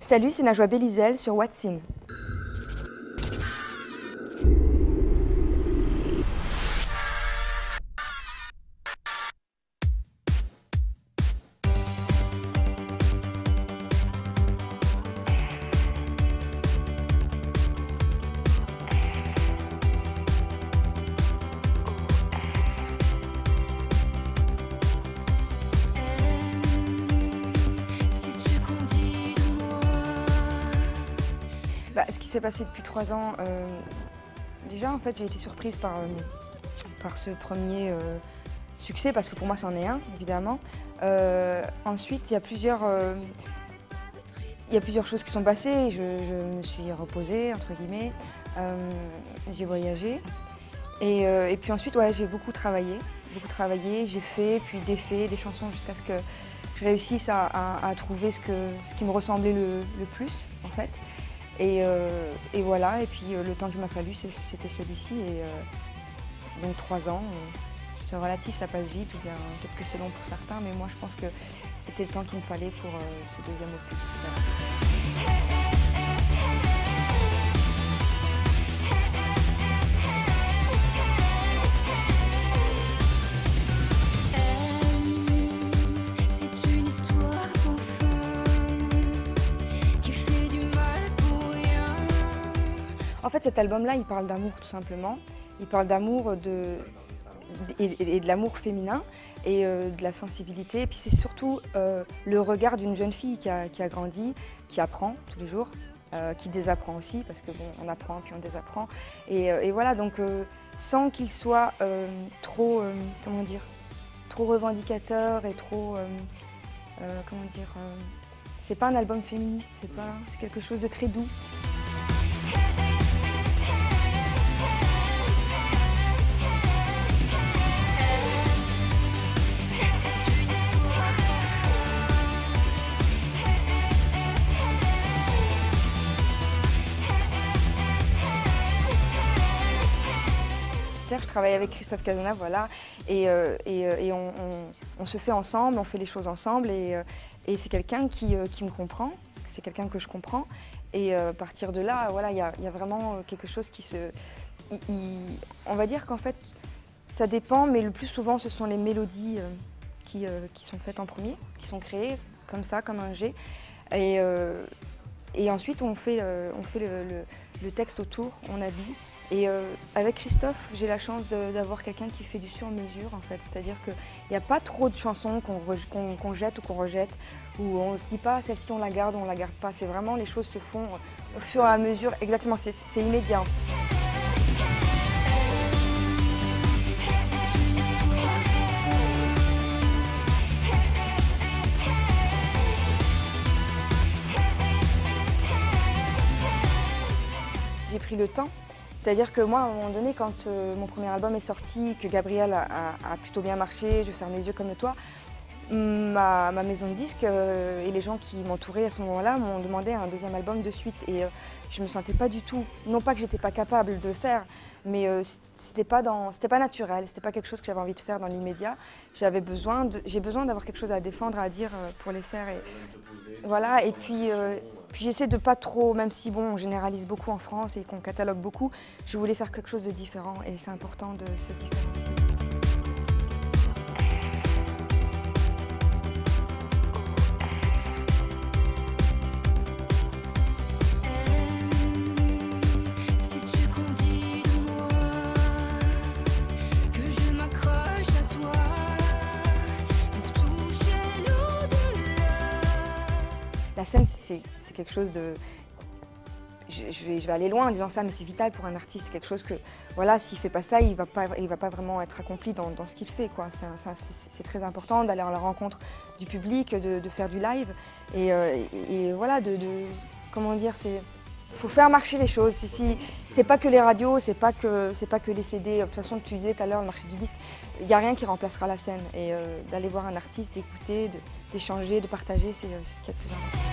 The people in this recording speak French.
Salut, c'est Najwa Belizel sur What's In. Ce qui s'est passé depuis 3 ans, déjà en fait j'ai été surprise par ce premier succès, parce que pour moi c'en est un évidemment. Ensuite il y a plusieurs choses qui sont passées. Je me suis reposée entre guillemets, j'ai voyagé et puis ensuite ouais, j'ai beaucoup travaillé, j'ai fait puis défait des chansons jusqu'à ce que je réussisse à trouver ce qui me ressemblait le plus en fait. Et voilà, et puis le temps qu'il m'a fallu, c'était celui-ci. Et donc 3 ans, c'est relatif, ça passe vite, ou bien peut-être que c'est long pour certains, mais moi je pense que c'était le temps qu'il me fallait pour ce deuxième opus. En fait, cet album-là, il parle d'amour tout simplement. Il parle d'amour et de l'amour féminin et de la sensibilité. Et puis c'est surtout le regard d'une jeune fille qui a grandi, qui apprend tous les jours, qui désapprend aussi, parce que bon, on apprend puis on désapprend. Et voilà, donc sans qu'il soit trop, comment dire, trop revendicateur et trop, comment dire, c'est pas un album féministe, c'est quelque chose de très doux. Je travaille avec Christophe Casana, voilà, et on se fait ensemble, on fait les choses ensemble, et c'est quelqu'un qui me comprend, c'est quelqu'un que je comprends, et à partir de là, voilà, il y a vraiment quelque chose qui se... on va dire qu'en fait, ça dépend, mais le plus souvent, ce sont les mélodies qui sont faites en premier, qui sont créées comme ça, comme un G, et ensuite on fait le texte autour, on habille. Et avec Christophe, j'ai la chance d'avoir quelqu'un qui fait du sur-mesure en fait. C'est-à-dire qu'il n'y a pas trop de chansons qu'on jette ou qu'on rejette, où on ne se dit pas celle-ci on la garde ou on ne la garde pas. C'est vraiment, les choses se font au fur et à mesure, exactement, c'est immédiat. J'ai pris le temps. C'est-à-dire que moi, à un moment donné, quand mon premier album est sorti, que Gabriel a plutôt bien marché, Je ferme les yeux comme le toit, ma maison de disques et les gens qui m'entouraient à ce moment-là m'ont demandé un deuxième album de suite. Et je me sentais pas du tout, non pas que j'étais pas capable de le faire, mais c'était pas naturel, c'était pas quelque chose que j'avais envie de faire dans l'immédiat. J'ai besoin d'avoir quelque chose à défendre, à dire pour les faire. Et voilà, et puis j'essaie de pas trop, même si bon, on généralise beaucoup en France et qu'on catalogue beaucoup, je voulais faire quelque chose de différent et c'est important de se différencier. La scène, c'est quelque chose de... Je vais aller loin en disant ça, mais c'est vital pour un artiste. C'est quelque chose que, voilà, s'il ne fait pas ça, il va pas vraiment être accompli dans ce qu'il fait, quoi. C'est très important d'aller à la rencontre du public, de faire du live. Et voilà, comment dire, il faut faire marcher les choses. C'est pas que les radios, c'est pas que les CD. De toute façon, tu disais tout à l'heure, le marché du disque, il n'y a rien qui remplacera la scène. Et d'aller voir un artiste, d'écouter, d'échanger, de partager, c'est ce qu'il y a de plus important.